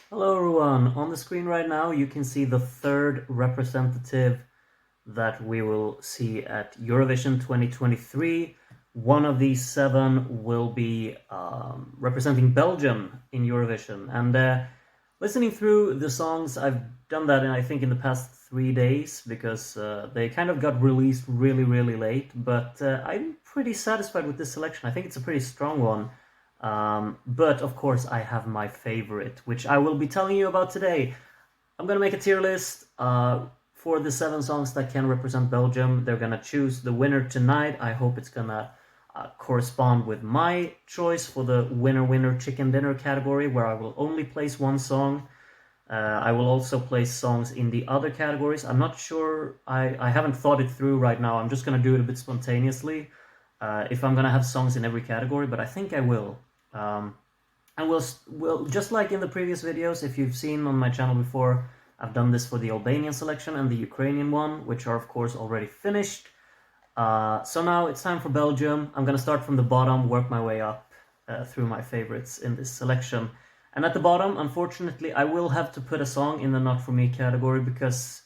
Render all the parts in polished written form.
Hello everyone, on the screen right now you can see the third representative that we will see at Eurovision 2023. One of these seven will be representing Belgium in Eurovision. And listening through the songs, I've done that I think in the past 3 days because they kind of got released really, really late. But I'm pretty satisfied with this selection. I think it's a pretty strong one. But of course, I have my favorite, which I will be telling you about today. I'm gonna make a tier list for the seven songs that can represent Belgium. They're gonna choose the winner tonight. I hope it's gonna correspond with my choice for the winner chicken dinner category, where I will only place one song. I will also place songs in the other categories. I'm not sure. I haven't thought it through right now. I'm just gonna do it a bit spontaneously. If I'm gonna have songs in every category, but I think I will. Um, and we'll just like in the previous videos, if you've seen on my channel before, I've done this for the Albanian selection and the Ukrainian one, which are of course already finished. So now it's time for Belgium. I'm gonna start from the bottom, work my way up through my favorites in this selection. And at the bottom, unfortunately, I will have to put a song in the Not For Me category because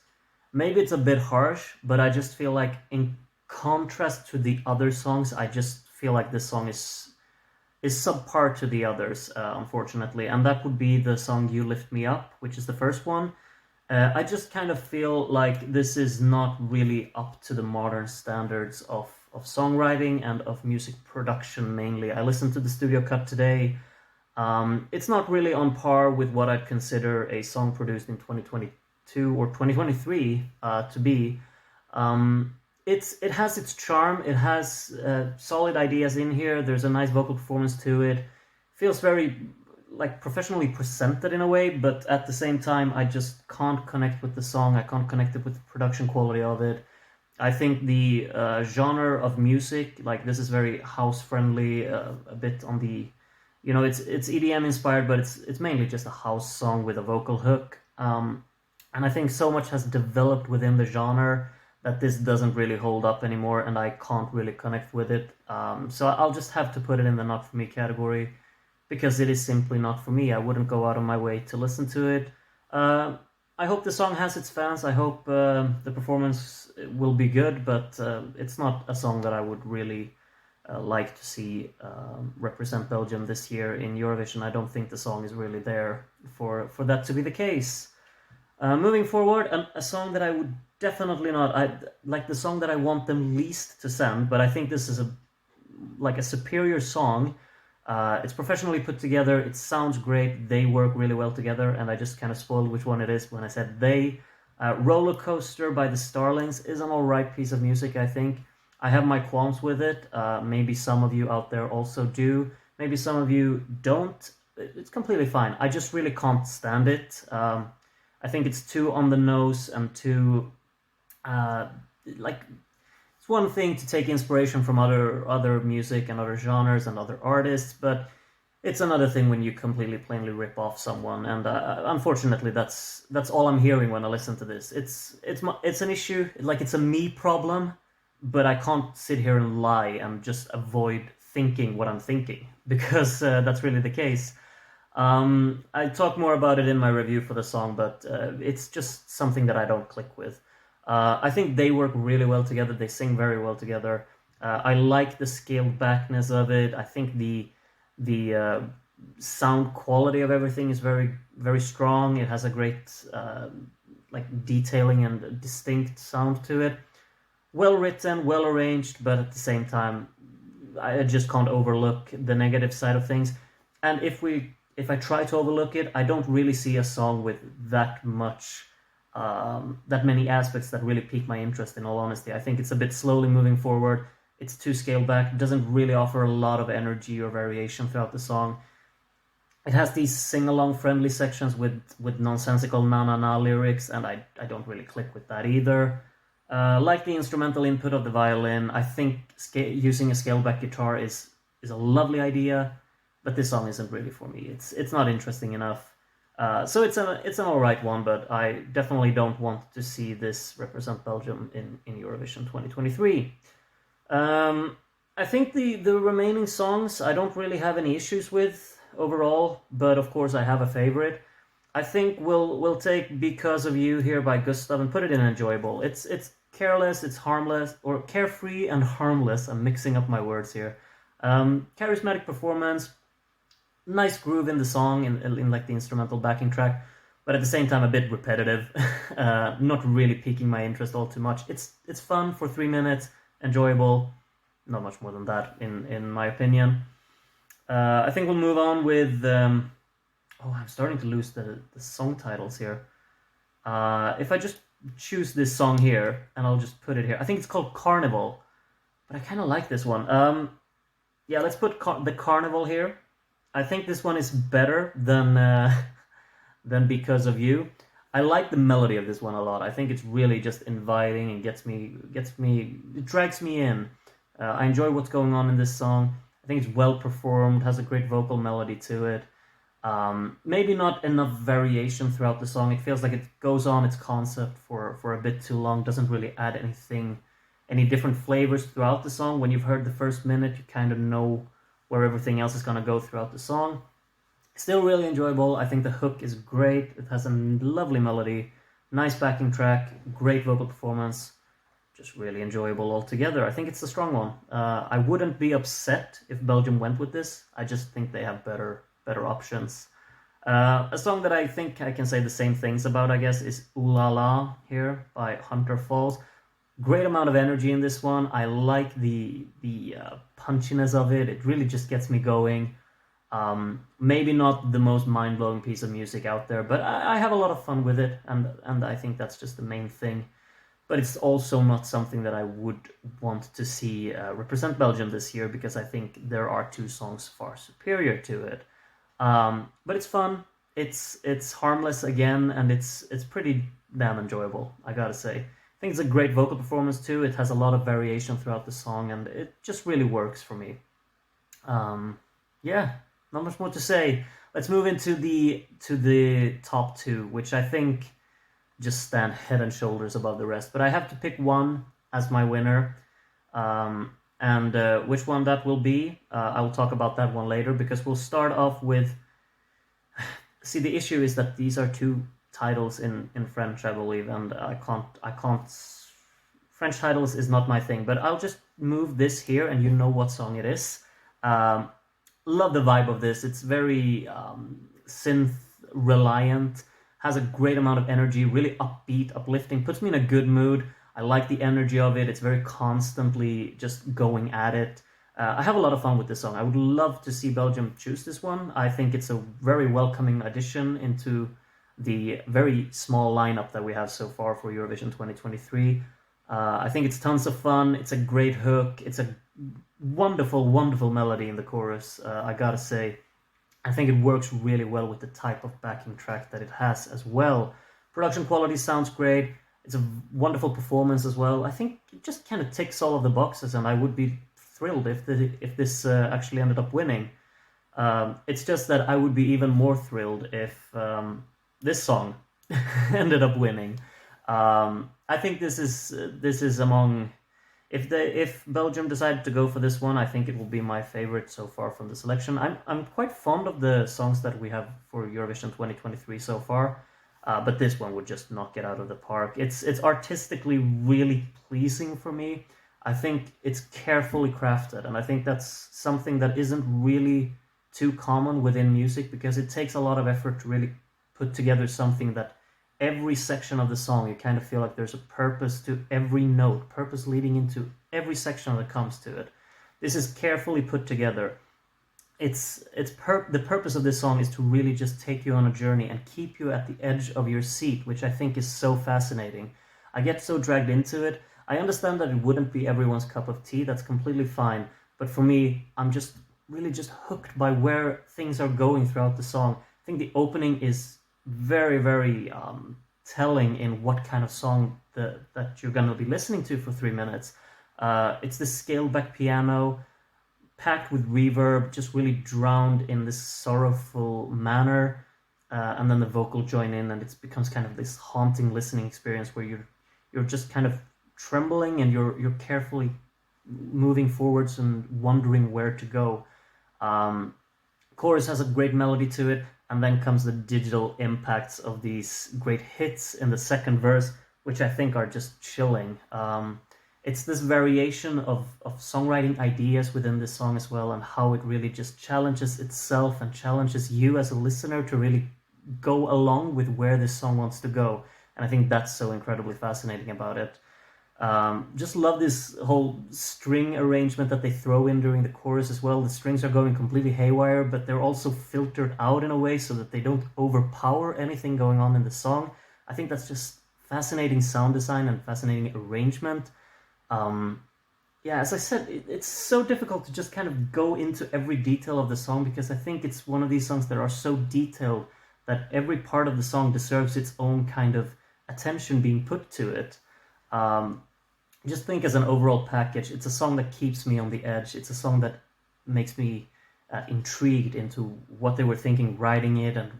maybe it's a bit harsh, but I just feel like in contrast to the other songs, I just feel like this song is subpar to the others, unfortunately, and that would be the song "You Lift Me Up," which is the first one. I just kind of feel like this is not really up to the modern standards of songwriting and of music production mainly. I listened to the studio cut today. It's not really on par with what I'd consider a song produced in 2022 or 2023 to be. It has its charm. It has solid ideas in here. There's a nice vocal performance to it. Feels very like professionally presented in a way, but at the same time, I just can't connect with the song. I can't connect it with the production quality of it. I think the genre of music, like this is very house friendly, a bit on the, it's EDM inspired, but it's mainly just a house song with a vocal hook. And I think so much has developed within the genre that this doesn't really hold up anymore, and I can't really connect with it. So I'll just have to put it in the not for me category because it is simply not for me. I wouldn't go out of my way to listen to it. Uh, I hope the song has its fans. I hope the performance will be good, but it's not a song that I would really like to see represent Belgium this year in Eurovision. I don't think the song is really there for that to be the case. Moving forward, a song that I would definitely not, I like the song that I want them least to send, but I think this is a superior song. It's professionally put together. It sounds great. They work really well together, and I just kind of spoiled which one it is when I said they. Roller Coaster by the Starlings is an alright piece of music, I think. I have my qualms with it. Maybe some of you out there also do. Maybe some of you don't. It's completely fine. I just really can't stand it. I think it's too on the nose and too uh, like it's one thing to take inspiration from other music and other genres and other artists, but it's another thing when you completely plainly rip off someone. And unfortunately, that's all I'm hearing when I listen to this. It's an issue, like it's a me problem, but I can't sit here and lie and just avoid thinking what I'm thinking because that's really the case. I talk more about it in my review for the song, but it's just something that I don't click with. I think they work really well together. They sing very well together. I like the scaled backness of it. I think the sound quality of everything is very very strong. It has a great like detailing and distinct sound to it. Well written, well arranged, but at the same time, I just can't overlook the negative side of things. And if I try to overlook it, I don't really see a song with that much that many aspects that really pique my interest. In all honesty, I think it's a bit slowly moving forward. It's too scaled back. It doesn't really offer a lot of energy or variation throughout the song. It has these sing-along friendly sections with nonsensical na na na lyrics, and I don't really click with that either. Like the instrumental input of the violin, I think using a scaled back guitar is a lovely idea, but this song isn't really for me. It's not interesting enough. So it's an alright one, but I definitely don't want to see this represent Belgium in Eurovision 2023. I think the remaining songs I don't really have any issues with overall, but of course I have a favorite. I think we'll take Because of You here by Gustav and put it in enjoyable. It's careless, it's harmless, or carefree and harmless. I'm mixing up my words here. Charismatic performance, nice groove in the song, in like the instrumental backing track, but at the same time a bit repetitive. Not really piquing my interest all too much. It's fun for 3 minutes, enjoyable. Not much more than that, in my opinion. I think we'll move on with. Oh, I'm starting to lose the song titles here. If I just choose this song here and I'll just put it here, I think it's called Carnival, but I kind of like this one. Yeah, let's put the Carnival here. I think this one is better than Because of You. I like the melody of this one a lot. I think it's really just inviting and it drags me in. I enjoy what's going on in this song. I think it's well performed, has a great vocal melody to it. Maybe not enough variation throughout the song. It feels like it goes on its concept for a bit too long, doesn't really add any different flavors throughout the song. When you've heard the first minute, you kind of know where everything else is going to go throughout the song. Still really enjoyable. I think the hook is great. It has a lovely melody, nice backing track, great vocal performance. Just really enjoyable altogether. I think it's a strong one. I wouldn't be upset if Belgium went with this. I just think they have better options. A song that I think I can say the same things about, I guess, is Ooh La La here by Hunter Falls. Great amount of energy in this one. I like the punchiness of it. It really just gets me going. Maybe not the most mind-blowing piece of music out there, but I have a lot of fun with it, and I think that's just the main thing. But it's also not something that I would want to see represent Belgium this year, because I think there are two songs far superior to it. But it's fun. It's harmless again, and it's pretty damn enjoyable, I gotta say. I think it's a great vocal performance too. It has a lot of variation throughout the song, and it just really works for me. Yeah, not much more to say. Let's move into the top two, which I think just stand head and shoulders above the rest. But I have to pick one as my winner. And which one that will be, I will talk about that one later, because we'll start off with... See, the issue is that these are two titles in French, I believe, and I can't... French titles is not my thing, but I'll just move this here and you know what song it is. Love the vibe of this. It's very synth-reliant, has a great amount of energy, really upbeat, uplifting, puts me in a good mood. I like the energy of it. It's very constantly just going at it. I have a lot of fun with this song. I would love to see Belgium choose this one. I think it's a very welcoming addition into the very small lineup that we have so far for Eurovision 2023. I think it's tons of fun. It's a great hook. It's a wonderful, wonderful melody in the chorus, I gotta say. I think it works really well with the type of backing track that it has as well. Production quality sounds great. It's a wonderful performance as well. I think it just kind of ticks all of the boxes, and I would be thrilled if this actually ended up winning. It's just that I would be even more thrilled if this song ended up winning. I think this is among... If Belgium decided to go for this one, I think it will be my favorite so far from the selection. I'm quite fond of the songs that we have for Eurovision 2023 so far, but this one would just knock it out of the park. It's artistically really pleasing for me. I think it's carefully crafted, and I think that's something that isn't really too common within music, because it takes a lot of effort to really put together something that every section of the song, you kind of feel like there's a purpose to every note, purpose leading into every section that comes to it. This is carefully put together. The purpose of this song is to really just take you on a journey and keep you at the edge of your seat, which I think is so fascinating. I get so dragged into it. I understand that it wouldn't be everyone's cup of tea. That's completely fine. But for me, I'm just really just hooked by where things are going throughout the song. I think the opening is very, very telling in what kind of song that you're going to be listening to for 3 minutes. It's this scaled back piano, packed with reverb, just really drowned in this sorrowful manner, and then the vocal join in, and it becomes kind of this haunting listening experience where you're just kind of trembling, and you're carefully moving forwards and wondering where to go. Chorus has a great melody to it. and then comes the digital impacts of these great hits in the second verse, which I think are just chilling. It's this variation of songwriting ideas within this song as well, and how it really just challenges itself and challenges you as a listener to really go along with where this song wants to go. And I think that's so incredibly fascinating about it. Just love this whole string arrangement that they throw in during the chorus as well. The strings are going completely haywire, but they're also filtered out in a way so that they don't overpower anything going on in the song. I think that's just fascinating sound design and fascinating arrangement. Yeah, as I said, it's so difficult to just kind of go into every detail of the song, because I think it's one of these songs that are so detailed that every part of the song deserves its own kind of attention being put to it. Just think as an overall package, it's a song that keeps me on the edge. It's a song that makes me intrigued into what they were thinking writing it, and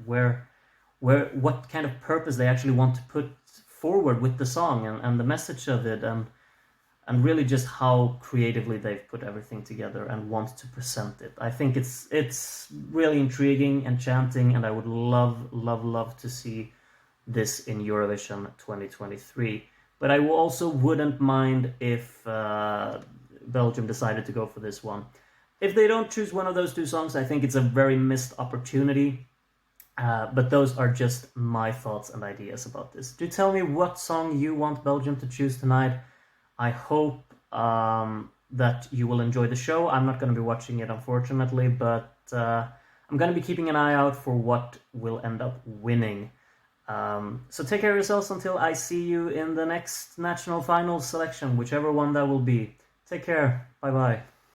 what kind of purpose they actually want to put forward with the song, and the message of it, and really just how creatively they've put everything together and want to present it. I think it's really intriguing, enchanting, and I would love to see this in Eurovision 2023. But I also wouldn't mind if Belgium decided to go for this one. If they don't choose one of those two songs, I think it's a very missed opportunity. But those are just my thoughts and ideas about this. Do tell me what song you want Belgium to choose tonight. I hope that you will enjoy the show. I'm not going to be watching it, unfortunately, but I'm going to be keeping an eye out for what will end up winning. So take care of yourselves until I see you in the next national finals selection, whichever one that will be. Take care. Bye-bye.